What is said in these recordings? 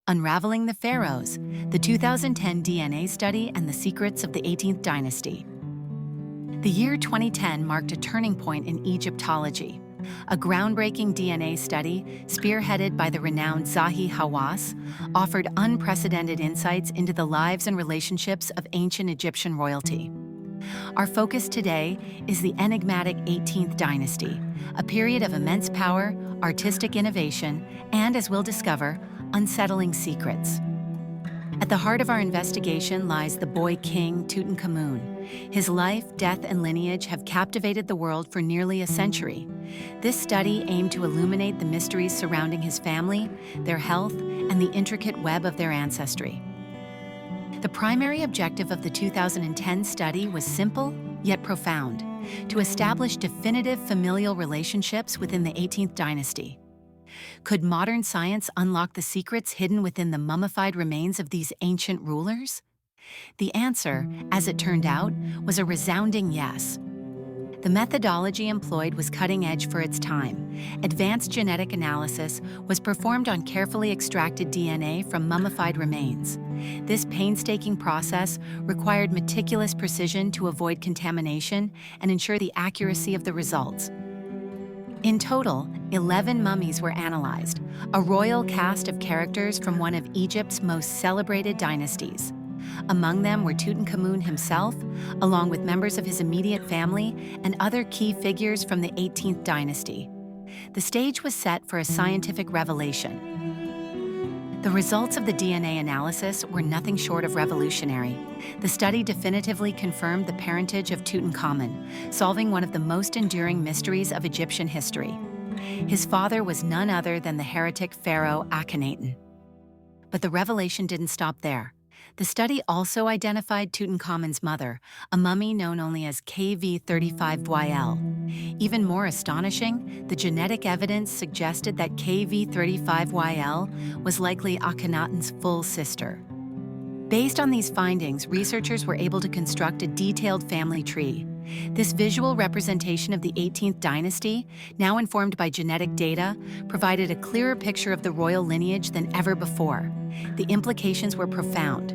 Unraveling the Pharaohs, the 2010 DNA study and the secrets of the 18th dynasty. The year 2010 marked a turning point in Egyptology. A groundbreaking DNA study, spearheaded by the renowned SirHorus, offered unprecedented insights into the lives and relationships of ancient Egyptian royalty. Our focus today is the enigmatic 18th dynasty, a period of immense power, artistic innovation, and, as we'll discover, unsettling secrets. At the heart of our investigation lies the boy king Tutankhamun. His life, death, and lineage have captivated the world for nearly a century. This study aimed to illuminate the mysteries surrounding his family, their health, and the intricate web of their ancestry. The primary objective of the 2010 study was simple, yet profound: to establish definitive familial relationships within the 18th dynasty. Could modern science unlock the secrets hidden within the mummified remains of these ancient rulers? The answer, as it turned out, was a resounding yes. The methodology employed was cutting-edge for its time. Advanced genetic analysis was performed on carefully extracted DNA from mummified remains. This painstaking process required meticulous precision to avoid contamination and ensure the accuracy of the results. In total, 11 mummies were analyzed, a royal cast of characters from one of Egypt's most celebrated dynasties. Among them were Tutankhamun himself, along with members of his immediate family and other key figures from the 18th dynasty. The stage was set for a scientific revelation. The results of the DNA analysis were nothing short of revolutionary. The study definitively confirmed the parentage of Tutankhamun, solving one of the most enduring mysteries of Egyptian history. His father was none other than the heretic pharaoh Akhenaten. But the revelation didn't stop there. The study also identified Tutankhamun's mother, a mummy known only as KV35YL. Even more astonishing, the genetic evidence suggested that KV35YL was likely Akhenaten's full sister. Based on these findings, researchers were able to construct a detailed family tree. This visual representation of the 18th dynasty, now informed by genetic data, provided a clearer picture of the royal lineage than ever before. The implications were profound.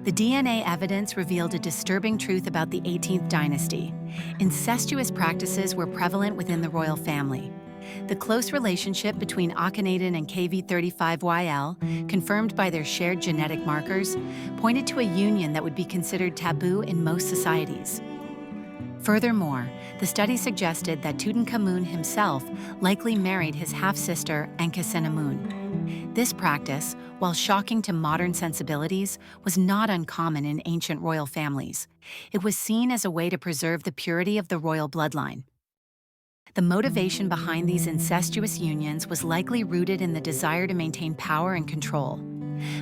The DNA evidence revealed a disturbing truth about the 18th dynasty. Incestuous practices were prevalent within the royal family. The close relationship between Akhenaten and KV35YL, confirmed by their shared genetic markers, pointed to a union that would be considered taboo in most societies. Furthermore, the study suggested that Tutankhamun himself likely married his half-sister Akhenaten. This practice, while shocking to modern sensibilities, was not uncommon in ancient royal families. It was seen as a way to preserve the purity of the royal bloodline. The motivation behind these incestuous unions was likely rooted in the desire to maintain power and control.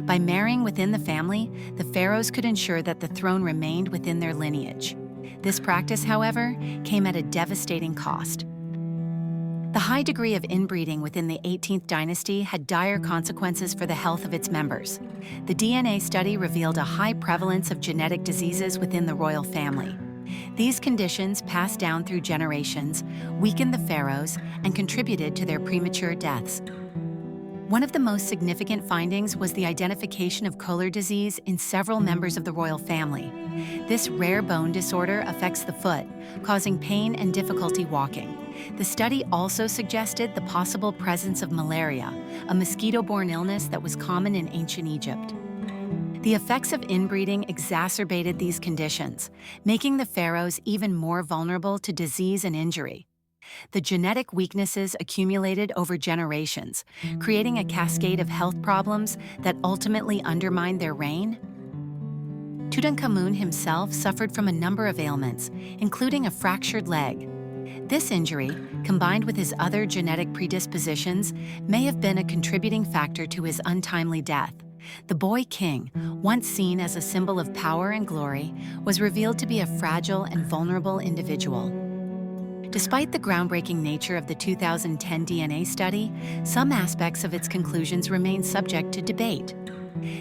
By marrying within the family, the pharaohs could ensure that the throne remained within their lineage. This practice, however, came at a devastating cost. The high degree of inbreeding within the 18th dynasty had dire consequences for the health of its members. The DNA study revealed a high prevalence of genetic diseases within the royal family. These conditions, passed down through generations, weakened the pharaohs and contributed to their premature deaths. One of the most significant findings was the identification of Kolar disease in several members of the royal family. This rare bone disorder affects the foot, causing pain and difficulty walking. The study also suggested the possible presence of malaria, a mosquito-borne illness that was common in ancient Egypt. The effects of inbreeding exacerbated these conditions, making the pharaohs even more vulnerable to disease and injury. The genetic weaknesses accumulated over generations, creating a cascade of health problems that ultimately undermined their reign. Tutankhamun himself suffered from a number of ailments, including a fractured leg. This injury, combined with his other genetic predispositions, may have been a contributing factor to his untimely death. The boy king, once seen as a symbol of power and glory, was revealed to be a fragile and vulnerable individual. Despite the groundbreaking nature of the 2010 DNA study, some aspects of its conclusions remain subject to debate.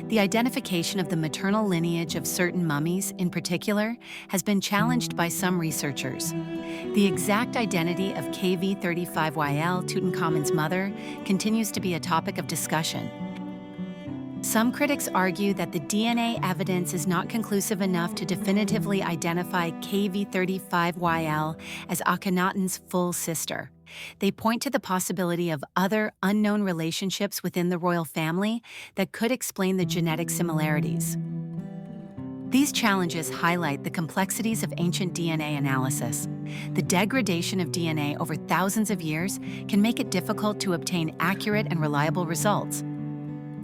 The identification of the maternal lineage of certain mummies, in particular, has been challenged by some researchers. The exact identity of KV35YL, Tutankhamun's mother, continues to be a topic of discussion. Some critics argue that the DNA evidence is not conclusive enough to definitively identify KV35YL as Akhenaten's full sister. They point to the possibility of other unknown relationships within the royal family that could explain the genetic similarities. These challenges highlight the complexities of ancient DNA analysis. The degradation of DNA over thousands of years can make it difficult to obtain accurate and reliable results.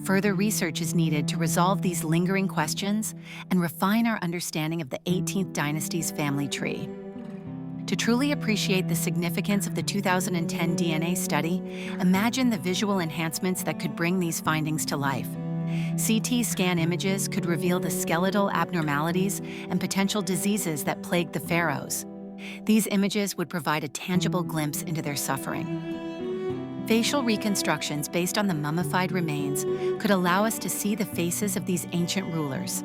Further research is needed to resolve these lingering questions and refine our understanding of the 18th dynasty's family tree. To truly appreciate the significance of the 2010 DNA study, imagine the visual enhancements that could bring these findings to life. CT scan images could reveal the skeletal abnormalities and potential diseases that plagued the pharaohs. These images would provide a tangible glimpse into their suffering. Facial reconstructions based on the mummified remains could allow us to see the faces of these ancient rulers.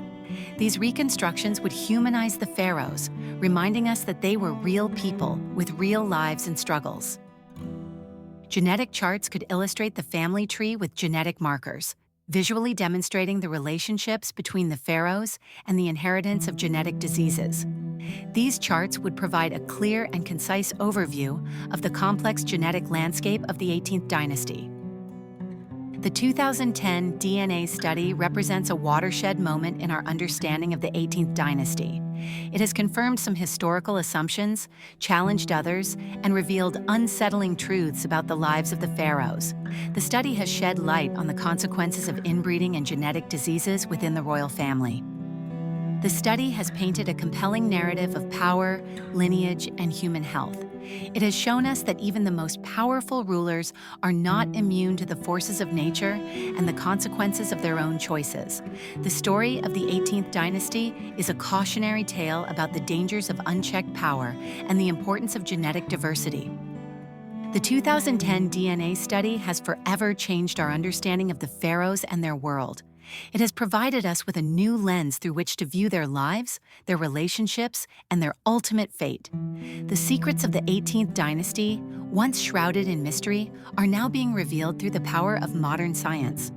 These reconstructions would humanize the pharaohs, reminding us that they were real people with real lives and struggles. Genetic charts could illustrate the family tree with genetic markers, visually demonstrating the relationships between the pharaohs and the inheritance of genetic diseases. These charts would provide a clear and concise overview of the complex genetic landscape of the 18th dynasty. The 2010 DNA study represents a watershed moment in our understanding of the 18th dynasty. It has confirmed some historical assumptions, challenged others, and revealed unsettling truths about the lives of the pharaohs. The study has shed light on the consequences of inbreeding and genetic diseases within the royal family. The study has painted a compelling narrative of power, lineage, and human health. It has shown us that even the most powerful rulers are not immune to the forces of nature and the consequences of their own choices. The story of the 18th dynasty is a cautionary tale about the dangers of unchecked power and the importance of genetic diversity. The 2010 DNA study has forever changed our understanding of the pharaohs and their world. It has provided us with a new lens through which to view their lives, their relationships, and their ultimate fate. The secrets of the 18th dynasty, once shrouded in mystery, are now being revealed through the power of modern science.